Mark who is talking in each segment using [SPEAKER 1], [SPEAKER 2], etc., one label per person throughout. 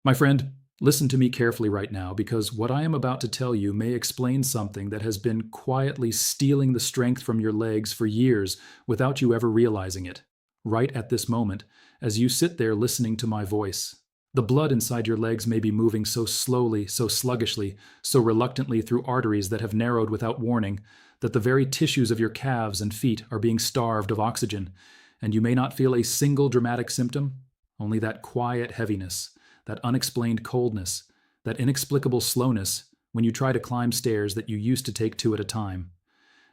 [SPEAKER 1] My friend, listen to me carefully right now because what I am about to tell you may explain something that has been quietly stealing the strength from your legs for years without you ever realizing it. Right at this moment, as you sit there listening to my voice, the blood inside your legs may be moving so slowly, so sluggishly, so reluctantly through arteries that have narrowed without warning, that the very tissues of your calves and feet are being starved of oxygen, and you may not feel a single dramatic symptom, only that quiet heaviness, that unexplained coldness, that inexplicable slowness when you try to climb stairs that you used to take two at a time.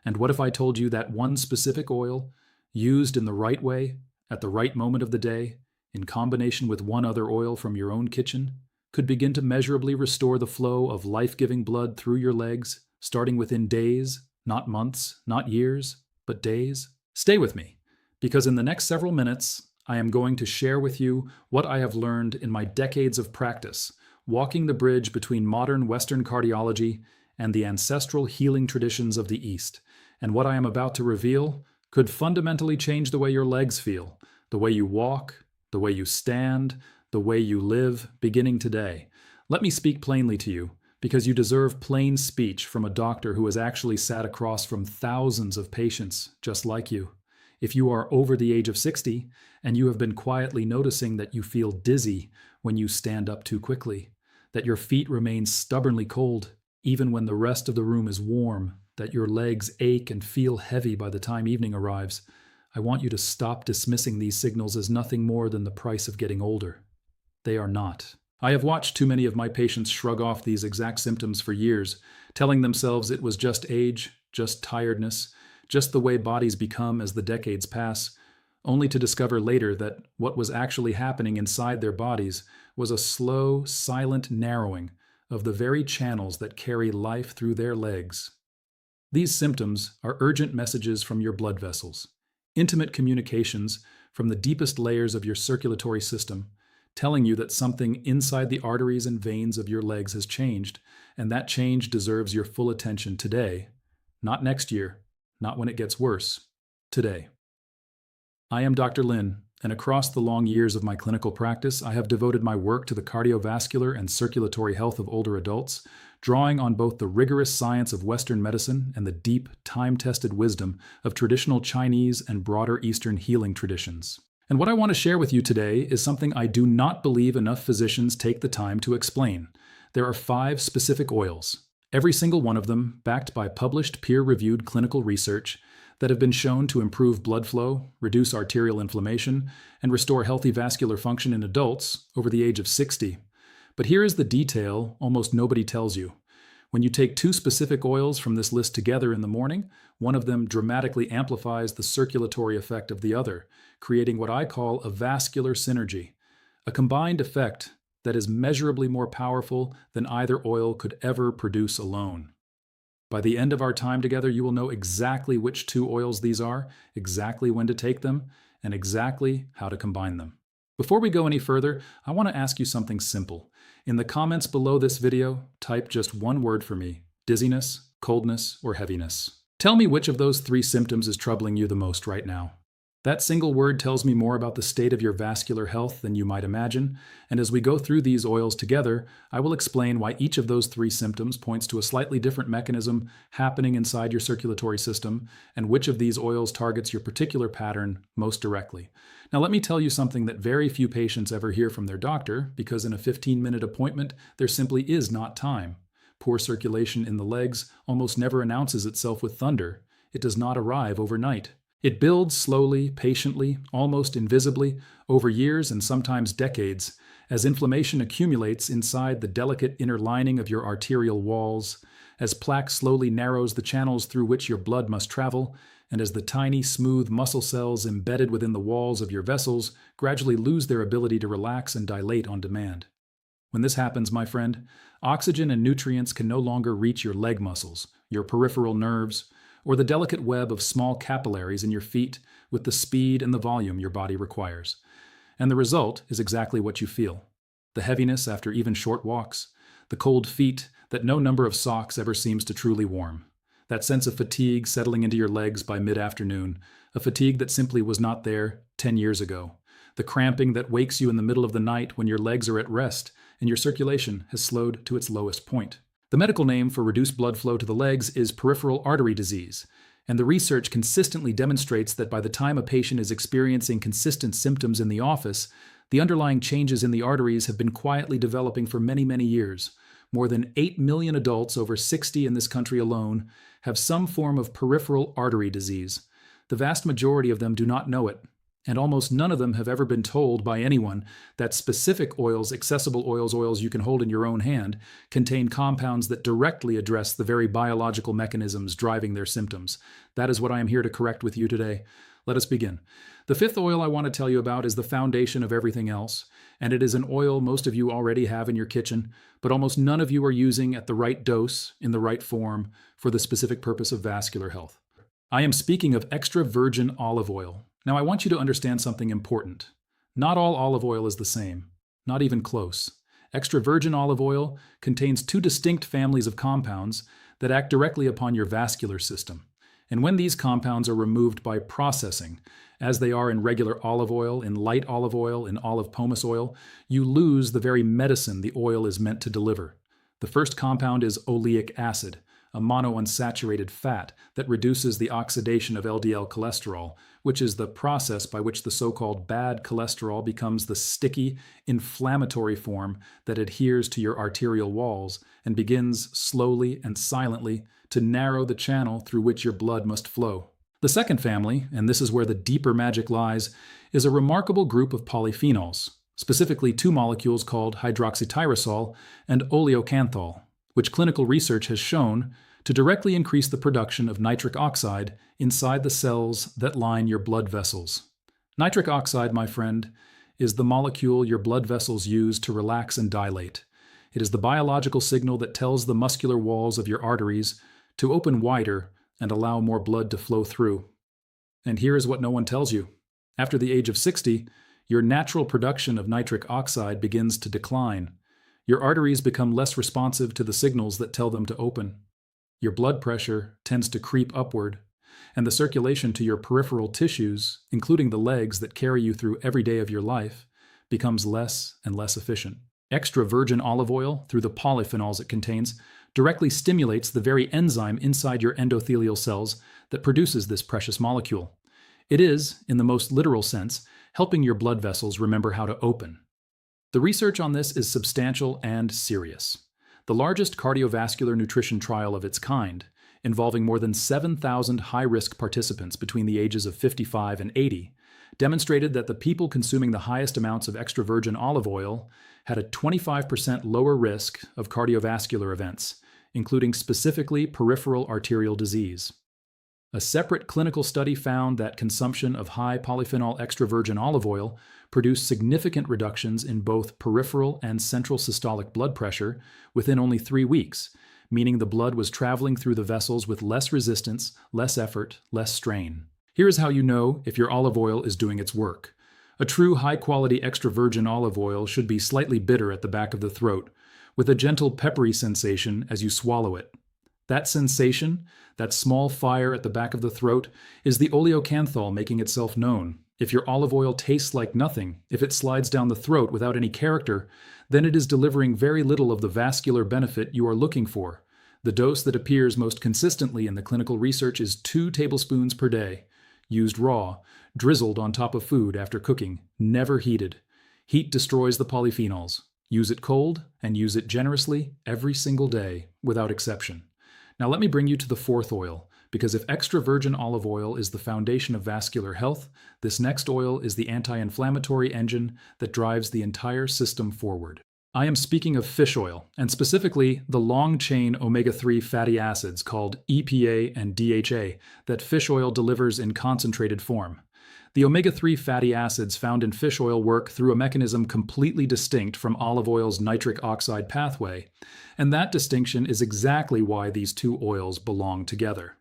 [SPEAKER 1] And what if I told you that one specific oil, used in the right way, at the right moment of the day, in combination with one other oil from your own kitchen, could begin to measurably restore the flow of life-giving blood through your legs, starting within days, not months, not years, but days? Stay with me, because in the next several minutes, I am going to share with you what I have learned in my decades of practice, walking the bridge between modern Western cardiology and the ancestral healing traditions of the East. And what I am about to reveal could fundamentally change the way your legs feel, the way you walk, the way you stand, the way you live, beginning today. Let me speak plainly to you, because you deserve plain speech from a doctor who has actually sat across from thousands of patients just like you. If you are over the age of 60 and you have been quietly noticing that you feel dizzy when you stand up too quickly, that your feet remain stubbornly cold even when the rest of the room is warm, that your legs ache and feel heavy by the time evening arrives, I want you to stop dismissing these signals as nothing more than the price of getting older. They are not. I have watched too many of my patients shrug off these exact symptoms for years, telling themselves it was just age, just tiredness, just the way bodies become as the decades pass, only to discover later that what was actually happening inside their bodies was a slow, silent narrowing of the very channels that carry life through their legs. These symptoms are urgent messages from your blood vessels, intimate communications from the deepest layers of your circulatory system, telling you that something inside the arteries and veins of your legs has changed, and that change deserves your full attention today, not next year, not when it gets worse, today. I am Dr. Lin, and across the long years of my clinical practice, I have devoted my work to the cardiovascular and circulatory health of older adults, drawing on both the rigorous science of Western medicine and the deep, time-tested wisdom of traditional Chinese and broader Eastern healing traditions. And what I want to share with you today is something I do not believe enough physicians take the time to explain. There are 5 specific oils, every single one of them backed by published peer-reviewed clinical research that have been shown to improve blood flow, reduce arterial inflammation, and restore healthy vascular function in adults over the age of 60. But here is the detail almost nobody tells you. When you take 2 specific oils from this list together in the morning, one of them dramatically amplifies the circulatory effect of the other, creating what I call a vascular synergy, a combined effect that is measurably more powerful than either oil could ever produce alone. By the end of our time together, you will know exactly which 2 oils these are, exactly when to take them, and exactly how to combine them. Before we go any further, I want to ask you something simple. In the comments below this video, type just one word for me: dizziness, coldness, or heaviness. Tell me which of those 3 symptoms is troubling you the most right now. That single word tells me more about the state of your vascular health than you might imagine, and as we go through these oils together, I will explain why each of those 3 symptoms points to a slightly different mechanism happening inside your circulatory system, and which of these oils targets your particular pattern most directly. Now let me tell you something that very few patients ever hear from their doctor, because in a 15-minute appointment, there simply is not time. Poor circulation in the legs almost never announces itself with thunder. It does not arrive overnight. It builds slowly, patiently, almost invisibly, over years and sometimes decades, as inflammation accumulates inside the delicate inner lining of your arterial walls, as plaque slowly narrows the channels through which your blood must travel, and as the tiny, smooth muscle cells embedded within the walls of your vessels gradually lose their ability to relax and dilate on demand. When this happens, my friend, oxygen and nutrients can no longer reach your leg muscles, your peripheral nerves, or the delicate web of small capillaries in your feet with the speed and the volume your body requires. And the result is exactly what you feel: the heaviness after even short walks, the cold feet that no number of socks ever seems to truly warm, that sense of fatigue settling into your legs by mid-afternoon, a fatigue that simply was not there 10 years ago, the cramping that wakes you in the middle of the night when your legs are at rest and your circulation has slowed to its lowest point. The medical name for reduced blood flow to the legs is peripheral artery disease, and the research consistently demonstrates that by the time a patient is experiencing consistent symptoms in the office, the underlying changes in the arteries have been quietly developing for many, many years. More than 8 million adults over 60 in this country alone have some form of peripheral artery disease. The vast majority of them do not know it, and almost none of them have ever been told by anyone that specific oils, accessible oils you can hold in your own hand, contain compounds that directly address the very biological mechanisms driving their symptoms. That is what I am here to correct with you today. Let us begin. The fifth oil I want to tell you about is the foundation of everything else, and it is an oil most of you already have in your kitchen, but almost none of you are using at the right dose, in the right form, for the specific purpose of vascular health. I am speaking of extra virgin olive oil. Now, I want you to understand something important. Not all olive oil is the same, not even close. Extra virgin olive oil contains two distinct families of compounds that act directly upon your vascular system. And when these compounds are removed by processing, as they are in regular olive oil, in light olive oil, in olive pomace oil, you lose the very medicine the oil is meant to deliver. The first compound is oleic acid, a monounsaturated fat that reduces the oxidation of LDL cholesterol, which is the process by which the so-called bad cholesterol becomes the sticky, inflammatory form that adheres to your arterial walls and begins slowly and silently to narrow the channel through which your blood must flow. The second family, and this is where the deeper magic lies, is a remarkable group of polyphenols, specifically two molecules called hydroxytyrosol and oleocanthal, which clinical research has shown to directly increase the production of nitric oxide inside the cells that line your blood vessels. Nitric oxide, my friend, is the molecule your blood vessels use to relax and dilate. It is the biological signal that tells the muscular walls of your arteries to open wider and allow more blood to flow through. And here is what no one tells you. After the age of 60, your natural production of nitric oxide begins to decline. Your arteries become less responsive to the signals that tell them to open. Your blood pressure tends to creep upward, and the circulation to your peripheral tissues, including the legs that carry you through every day of your life, becomes less and less efficient. Extra virgin olive oil, through the polyphenols it contains, directly stimulates the very enzyme inside your endothelial cells that produces this precious molecule. It is, in the most literal sense, helping your blood vessels remember how to open. The research on this is substantial and serious. The largest cardiovascular nutrition trial of its kind, involving more than 7,000 high-risk participants between the ages of 55 and 80, demonstrated that the people consuming the highest amounts of extra virgin olive oil had a 25% lower risk of cardiovascular events, including specifically peripheral arterial disease. A separate clinical study found that consumption of high polyphenol extra virgin olive oil produced significant reductions in both peripheral and central systolic blood pressure within only 3 weeks, meaning the blood was traveling through the vessels with less resistance, less effort, less strain. Here is how you know if your olive oil is doing its work. A true high-quality extra virgin olive oil should be slightly bitter at the back of the throat, with a gentle peppery sensation as you swallow it. That sensation, that small fire at the back of the throat, is the oleocanthal making itself known. If your olive oil tastes like nothing, if it slides down the throat without any character, then it is delivering very little of the vascular benefit you are looking for. The dose that appears most consistently in the clinical research is 2 tablespoons per day, used raw, drizzled on top of food after cooking, never heated. Heat destroys the polyphenols. Use it cold, and use it generously every single day, without exception. Now let me bring you to the fourth oil, because if extra virgin olive oil is the foundation of vascular health, this next oil is the anti-inflammatory engine that drives the entire system forward. I am speaking of fish oil, and specifically the long-chain omega-3 fatty acids called EPA and DHA that fish oil delivers in concentrated form. The omega-3 fatty acids found in fish oil work through a mechanism completely distinct from olive oil's nitric oxide pathway, and that distinction is exactly why these two oils belong together.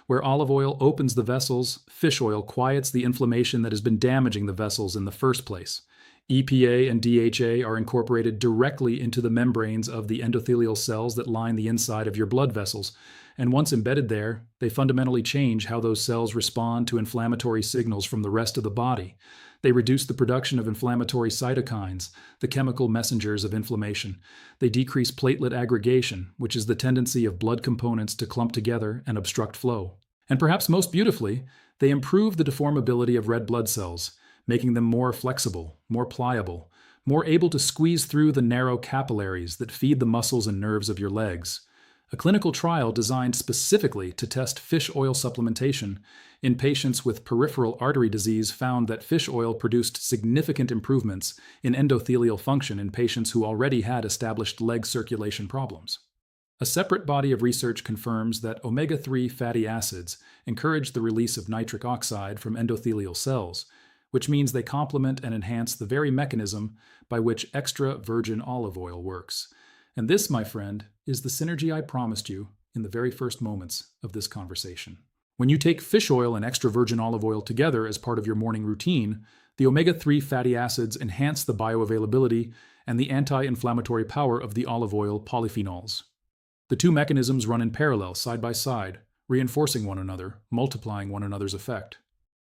[SPEAKER 1] Where olive oil opens the vessels, fish oil quiets the inflammation that has been damaging the vessels in the first place. EPA and DHA are incorporated directly into the membranes of the endothelial cells that line the inside of your blood vessels, and once embedded there, they fundamentally change how those cells respond to inflammatory signals from the rest of the body. They reduce the production of inflammatory cytokines, the chemical messengers of inflammation. They decrease platelet aggregation, which is the tendency of blood components to clump together and obstruct flow. And perhaps most beautifully, they improve the deformability of red blood cells, making them more flexible, more pliable, more able to squeeze through the narrow capillaries that feed the muscles and nerves of your legs. A clinical trial designed specifically to test fish oil supplementation in patients with peripheral artery disease found that fish oil produced significant improvements in endothelial function in patients who already had established leg circulation problems. A separate body of research confirms that omega-3 fatty acids encourage the release of nitric oxide from endothelial cells, which means they complement and enhance the very mechanism by which extra virgin olive oil works. And this, my friend, is the synergy I promised you in the very first moments of this conversation. When you take fish oil and extra virgin olive oil together as part of your morning routine, the omega-3 fatty acids enhance the bioavailability and the anti-inflammatory power of the olive oil polyphenols. The two mechanisms run in parallel, side by side, reinforcing one another, multiplying one another's effect.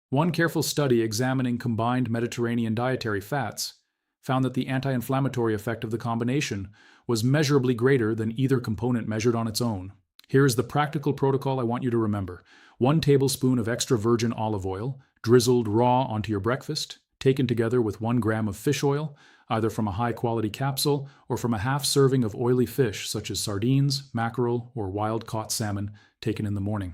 [SPEAKER 1] One careful study examining combined Mediterranean dietary fats found that the anti-inflammatory effect of the combination was measurably greater than either component measured on its own. Here is the practical protocol I want you to remember. 1 tablespoon of extra virgin olive oil, drizzled raw onto your breakfast, taken together with 1 gram of fish oil, either from a high-quality capsule or from a half serving of oily fish such as sardines, mackerel, or wild-caught salmon taken in the morning.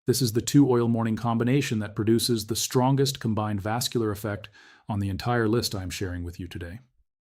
[SPEAKER 1] This is the 2-oil morning combination that produces the strongest combined vascular effect on the entire list I'm sharing with you today.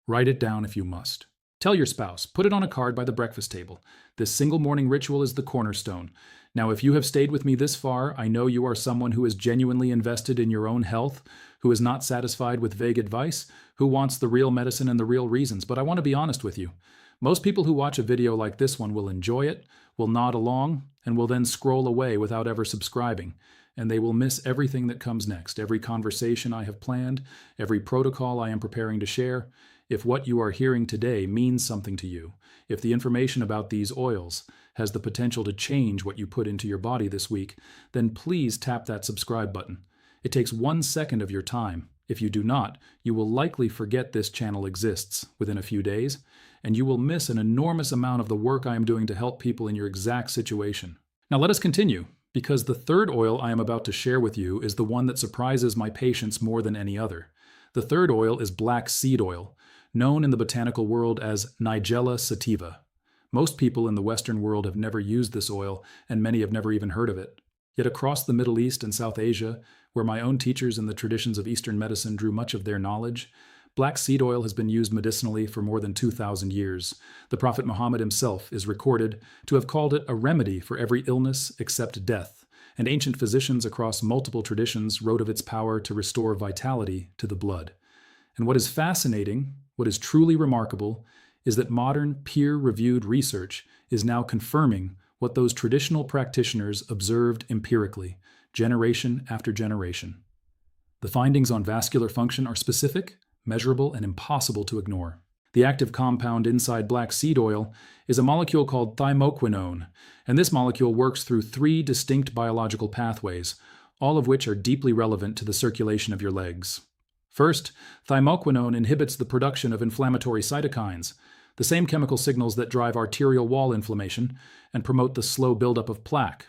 [SPEAKER 1] Write it down if you must. Tell your spouse, put it on a card by the breakfast table. This single morning ritual is the cornerstone. Now, if you have stayed with me this far, I know you are someone who is genuinely invested in your own health, who is not satisfied with vague advice, who wants the real medicine and the real reasons. But I want to be honest with you. Most people who watch a video like this one will enjoy it, will nod along, and will then scroll away without ever subscribing. And they will miss everything that comes next, every conversation I have planned, every protocol I am preparing to share. If what you are hearing today means something to you, if the information about these oils has the potential to change what you put into your body this week, then please tap that subscribe button. It takes 1 second of your time. If you do not, you will likely forget this channel exists within a few days, and you will miss an enormous amount of the work I am doing to help people in your exact situation. Now let us continue, because the third oil I am about to share with you is the one that surprises my patients more than any other. The third oil is black seed oil, known in the botanical world as Nigella sativa. Most people in the Western world have never used this oil, and many have never even heard of it. Yet across the Middle East and South Asia, where my own teachers in the traditions of Eastern medicine drew much of their knowledge, black seed oil has been used medicinally for more than 2,000 years. The Prophet Muhammad himself is recorded to have called it a remedy for every illness except death, and ancient physicians across multiple traditions wrote of its power to restore vitality to the blood. And what is fascinating, what is truly remarkable, is that modern peer-reviewed research is now confirming what those traditional practitioners observed empirically, generation after generation. The findings on vascular function are specific, measurable, and impossible to ignore. The active compound inside black seed oil is a molecule called thymoquinone, and this molecule works through 3 distinct biological pathways, all of which are deeply relevant to the circulation of your legs. First, thymoquinone inhibits the production of inflammatory cytokines, the same chemical signals that drive arterial wall inflammation and promote the slow buildup of plaque.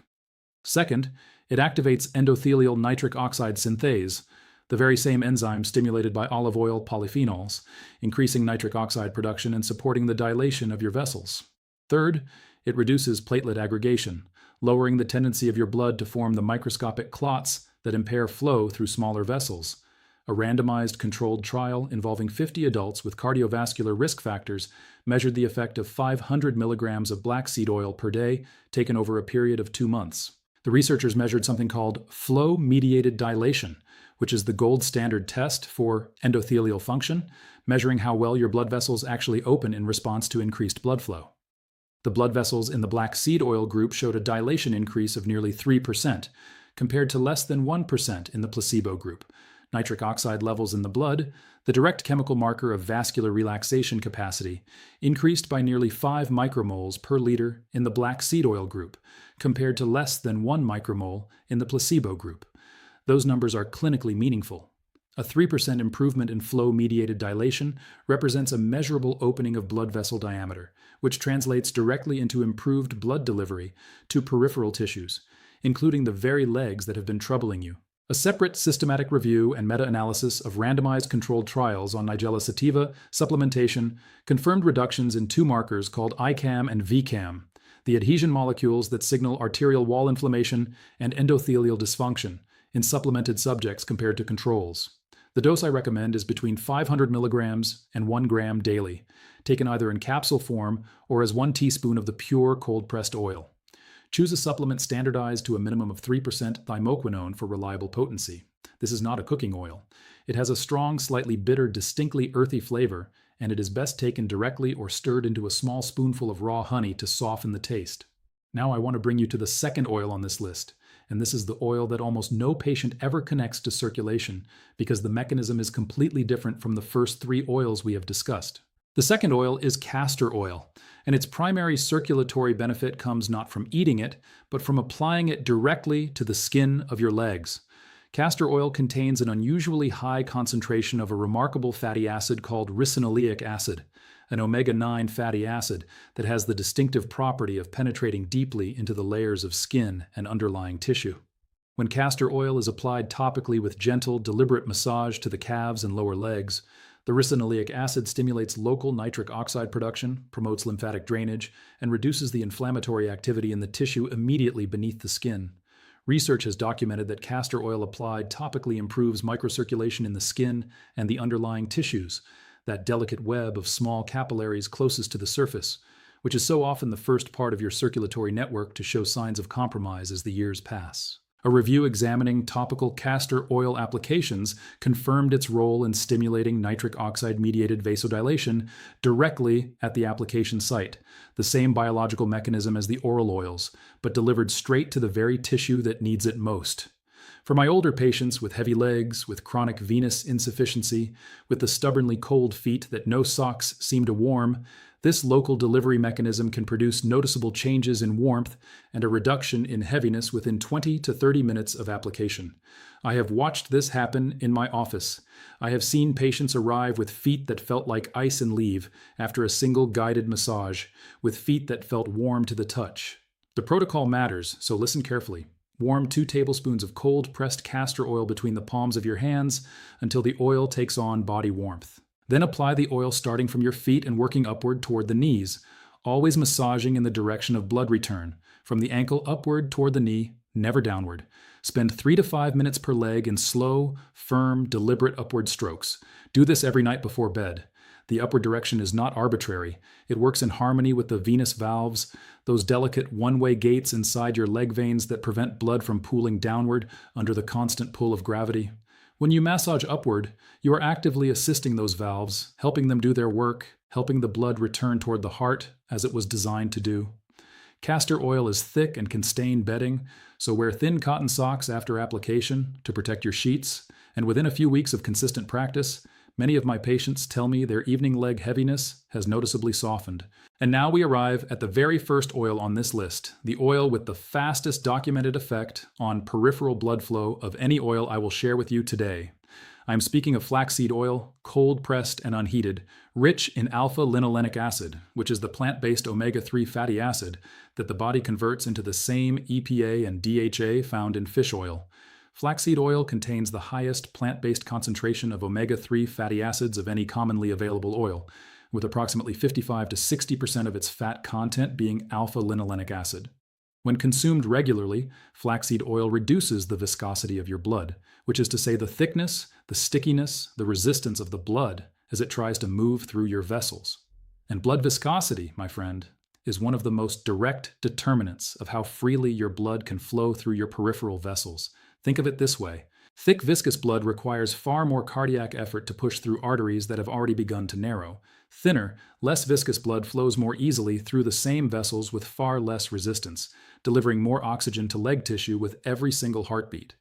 [SPEAKER 1] Second, it activates endothelial nitric oxide synthase, the very same enzyme stimulated by olive oil polyphenols, increasing nitric oxide production and supporting the dilation of your vessels. Third, it reduces platelet aggregation, lowering the tendency of your blood to form the microscopic clots that impair flow through smaller vessels. A randomized controlled trial involving 50 adults with cardiovascular risk factors measured the effect of 500 milligrams of black seed oil per day taken over a period of 2 months. The researchers measured something called flow-mediated dilation, which is the gold standard test for endothelial function, measuring how well your blood vessels actually open in response to increased blood flow. The blood vessels in the black seed oil group showed a dilation increase of nearly 3%, compared to less than 1% in the placebo group. Nitric oxide levels in the blood, the direct chemical marker of vascular relaxation capacity, increased by nearly 5 micromoles per liter in the black seed oil group, compared to less than 1 micromole in the placebo group. Those numbers are clinically meaningful. A 3% improvement in flow-mediated dilation represents a measurable opening of blood vessel diameter, which translates directly into improved blood delivery to peripheral tissues, including the very legs that have been troubling you. A separate systematic review and meta-analysis of randomized controlled trials on Nigella sativa supplementation confirmed reductions in two markers called ICAM and VCAM, the adhesion molecules that signal arterial wall inflammation and endothelial dysfunction in supplemented subjects compared to controls. The dose I recommend is between 500 milligrams and 1 gram daily, taken either in capsule form or as 1 teaspoon of the pure cold-pressed oil. Choose a supplement standardized to a minimum of 3% thymoquinone for reliable potency. This is not a cooking oil. It has a strong, slightly bitter, distinctly earthy flavor, and it is best taken directly or stirred into a small spoonful of raw honey to soften the taste. Now I want to bring you to the second oil on this list, and this is the oil that almost no patient ever connects to circulation because the mechanism is completely different from the first three oils we have discussed. The second oil is castor oil, and its primary circulatory benefit comes not from eating it, but from applying it directly to the skin of your legs. Castor oil contains an unusually high concentration of a remarkable fatty acid called ricinoleic acid, an omega-9 fatty acid that has the distinctive property of penetrating deeply into the layers of skin and underlying tissue. When castor oil is applied topically with gentle, deliberate massage to the calves and lower legs, the ricinoleic acid stimulates local nitric oxide production, promotes lymphatic drainage, and reduces the inflammatory activity in the tissue immediately beneath the skin. Research has documented that castor oil applied topically improves microcirculation in the skin and the underlying tissues, that delicate web of small capillaries closest to the surface, which is so often the first part of your circulatory network to show signs of compromise as the years pass. A review examining topical castor oil applications confirmed its role in stimulating nitric oxide-mediated vasodilation directly at the application site, the same biological mechanism as the oral oils, but delivered straight to the very tissue that needs it most. For my older patients with heavy legs, with chronic venous insufficiency, with the stubbornly cold feet that no socks seem to warm, this local delivery mechanism can produce noticeable changes in warmth and a reduction in heaviness within 20 to 30 minutes of application. I have watched this happen in my office. I have seen patients arrive with feet that felt like ice and leave after a single guided massage, with feet that felt warm to the touch. The protocol matters, so listen carefully. Warm 2 tablespoons of cold pressed castor oil between the palms of your hands until the oil takes on body warmth. Then apply the oil starting from your feet and working upward toward the knees, always massaging in the direction of blood return, from the ankle upward toward the knee, never downward. Spend 3 to 5 minutes per leg in slow, firm, deliberate upward strokes. Do this every night before bed. The upward direction is not arbitrary. It works in harmony with the venous valves, those delicate one-way gates inside your leg veins that prevent blood from pooling downward under the constant pull of gravity. When you massage upward, you are actively assisting those valves, helping them do their work, helping the blood return toward the heart as it was designed to do. Castor oil is thick and can stain bedding, so wear thin cotton socks after application to protect your sheets, and within a few weeks of consistent practice, many of my patients tell me their evening leg heaviness has noticeably softened. And now we arrive at the very first oil on this list, the oil with the fastest documented effect on peripheral blood flow of any oil I will share with you today. I am speaking of flaxseed oil, cold-pressed and unheated, rich in alpha-linolenic acid, which is the plant-based omega-3 fatty acid that the body converts into the same EPA and DHA found in fish oil. Flaxseed oil contains the highest plant-based concentration of omega-3 fatty acids of any commonly available oil, with approximately 55 to 60% of its fat content being alpha-linolenic acid. When consumed regularly, flaxseed oil reduces the viscosity of your blood, which is to say the thickness, the stickiness, the resistance of the blood as it tries to move through your vessels. And blood viscosity, my friend, is one of the most direct determinants of how freely your blood can flow through your peripheral vessels. Think of it this way. Thick viscous blood requires far more cardiac effort to push through arteries that have already begun to narrow. Thinner, less viscous blood flows more easily through the same vessels with far less resistance, delivering more oxygen to leg tissue with every single heartbeat.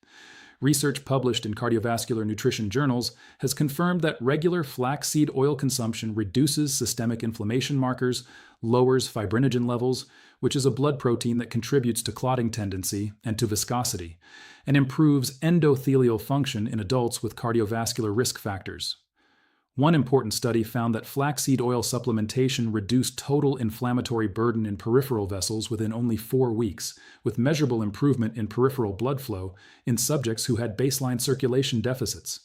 [SPEAKER 1] Research published in cardiovascular nutrition journals has confirmed that regular flaxseed oil consumption reduces systemic inflammation markers, lowers fibrinogen levels, which is a blood protein that contributes to clotting tendency and to viscosity, and improves endothelial function in adults with cardiovascular risk factors. One important study found that flaxseed oil supplementation reduced total inflammatory burden in peripheral vessels within only 4 weeks, with measurable improvement in peripheral blood flow in subjects who had baseline circulation deficits.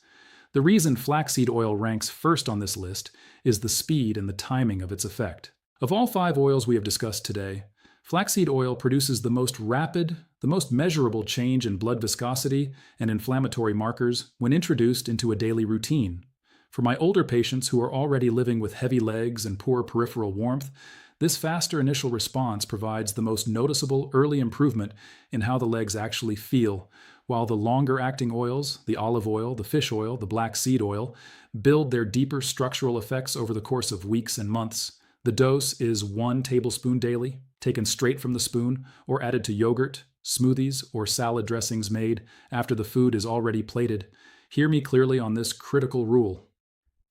[SPEAKER 1] The reason flaxseed oil ranks first on this list is the speed and the timing of its effect. Of all 5 oils we have discussed today, flaxseed oil produces the most rapid, the most measurable change in blood viscosity and inflammatory markers when introduced into a daily routine. For my older patients who are already living with heavy legs and poor peripheral warmth, this faster initial response provides the most noticeable early improvement in how the legs actually feel, while the longer-acting oils, the olive oil, the fish oil, the black seed oil, build their deeper structural effects over the course of weeks and months. The dose is 1 tablespoon daily, taken straight from the spoon, or added to yogurt, smoothies, or salad dressings made after the food is already plated. Hear me clearly on this critical rule.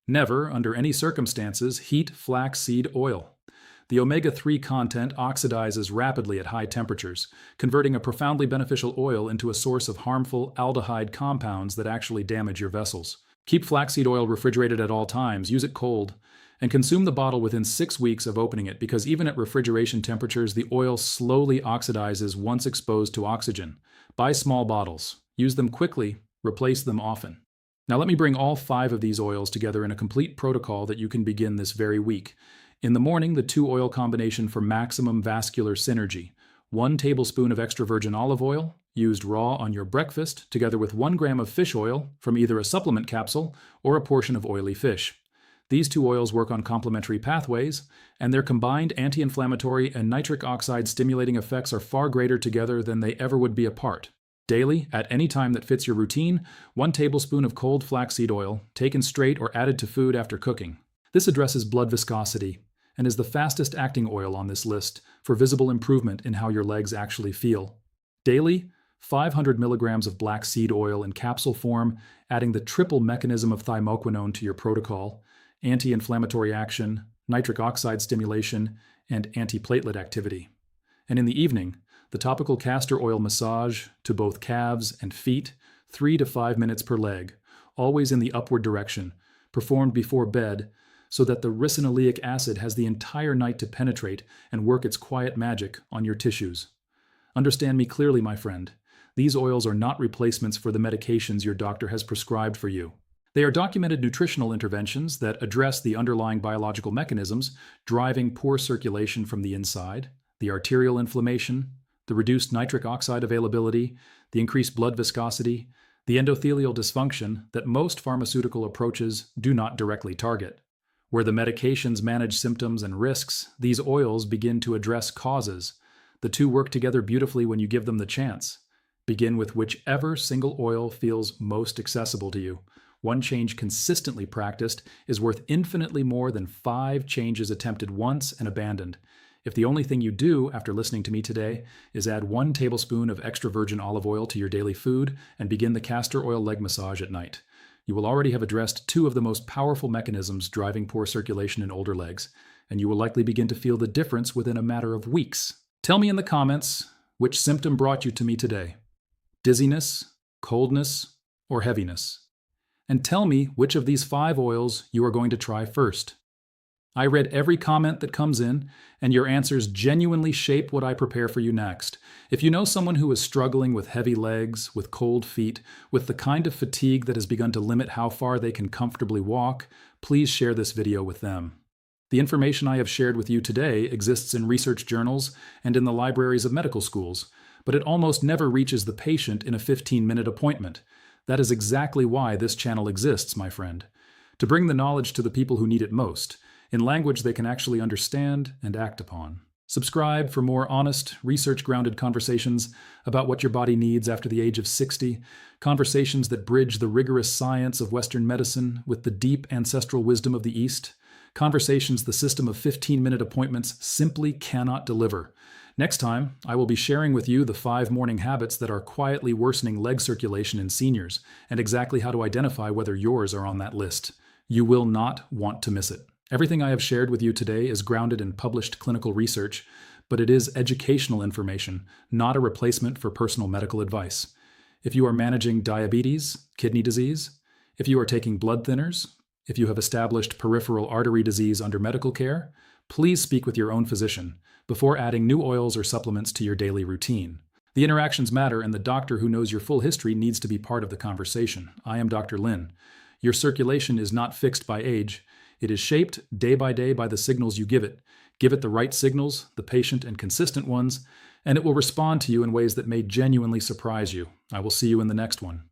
[SPEAKER 1] Never, under any circumstances, heat flaxseed oil. The omega-3 content oxidizes rapidly at high temperatures, converting a profoundly beneficial oil into a source of harmful aldehyde compounds that actually damage your vessels. Keep flaxseed oil refrigerated at all times, use it cold, and consume the bottle within 6 weeks of opening it because even at refrigeration temperatures, the oil slowly oxidizes once exposed to oxygen. Buy small bottles. Use them quickly, replace them often. Now let me bring all 5 of these oils together in a complete protocol that you can begin this very week. In the morning, the 2-oil combination for maximum vascular synergy. 1 tablespoon of extra virgin olive oil, used raw on your breakfast, together with 1 gram of fish oil from either a supplement capsule or a portion of oily fish. These 2 oils work on complementary pathways, and their combined anti-inflammatory and nitric oxide stimulating effects are far greater together than they ever would be apart. Daily, at any time that fits your routine, 1 tablespoon of cold flaxseed oil, taken straight or added to food after cooking. This addresses blood viscosity and is the fastest acting oil on this list for visible improvement in how your legs actually feel. Daily, 500 milligrams of black seed oil in capsule form, adding the triple mechanism of thymoquinone to your protocol, anti-inflammatory action, nitric oxide stimulation, and antiplatelet activity. And in the evening, the topical castor oil massage to both calves and feet, 3 to 5 minutes per leg, always in the upward direction, performed before bed so that the ricinoleic acid has the entire night to penetrate and work its quiet magic on your tissues. Understand me clearly, my friend. These oils are not replacements for the medications your doctor has prescribed for you. They are documented nutritional interventions that address the underlying biological mechanisms driving poor circulation from the inside, the arterial inflammation, the reduced nitric oxide availability, the increased blood viscosity, the endothelial dysfunction that most pharmaceutical approaches do not directly target. Where the medications manage symptoms and risks, these oils begin to address causes. The 2 work together beautifully when you give them the chance. Begin with whichever single oil feels most accessible to you. 1 change consistently practiced is worth infinitely more than 5 changes attempted once and abandoned. If the only thing you do after listening to me today is add 1 tablespoon of extra virgin olive oil to your daily food and begin the castor oil leg massage at night, you will already have addressed 2 of the most powerful mechanisms driving poor circulation in older legs, and you will likely begin to feel the difference within a matter of weeks. Tell me in the comments which symptom brought you to me today: dizziness, coldness, or heaviness. And tell me which of these 5 oils you are going to try first. I read every comment that comes in, and your answers genuinely shape what I prepare for you next. If you know someone who is struggling with heavy legs, with cold feet, with the kind of fatigue that has begun to limit how far they can comfortably walk, please share this video with them. The information I have shared with you today exists in research journals and in the libraries of medical schools, but it almost never reaches the patient in a 15-minute appointment. That is exactly why this channel exists, my friend. To bring the knowledge to the people who need it most, in language they can actually understand and act upon. Subscribe for more honest, research-grounded conversations about what your body needs after the age of 60, conversations that bridge the rigorous science of Western medicine with the deep ancestral wisdom of the East, conversations the system of 15-minute appointments simply cannot deliver. Next time, I will be sharing with you the 5 morning habits that are quietly worsening leg circulation in seniors and exactly how to identify whether yours are on that list. You will not want to miss it. Everything I have shared with you today is grounded in published clinical research, but it is educational information, not a replacement for personal medical advice. If you are managing diabetes, kidney disease, if you are taking blood thinners, if you have established peripheral artery disease under medical care, please speak with your own physician before adding new oils or supplements to your daily routine. The interactions matter, and the doctor who knows your full history needs to be part of the conversation. I am Dr. Lin. Your circulation is not fixed by age. It is shaped day by day by the signals you give it. Give it the right signals, the patient and consistent ones, and it will respond to you in ways that may genuinely surprise you. I will see you in the next one.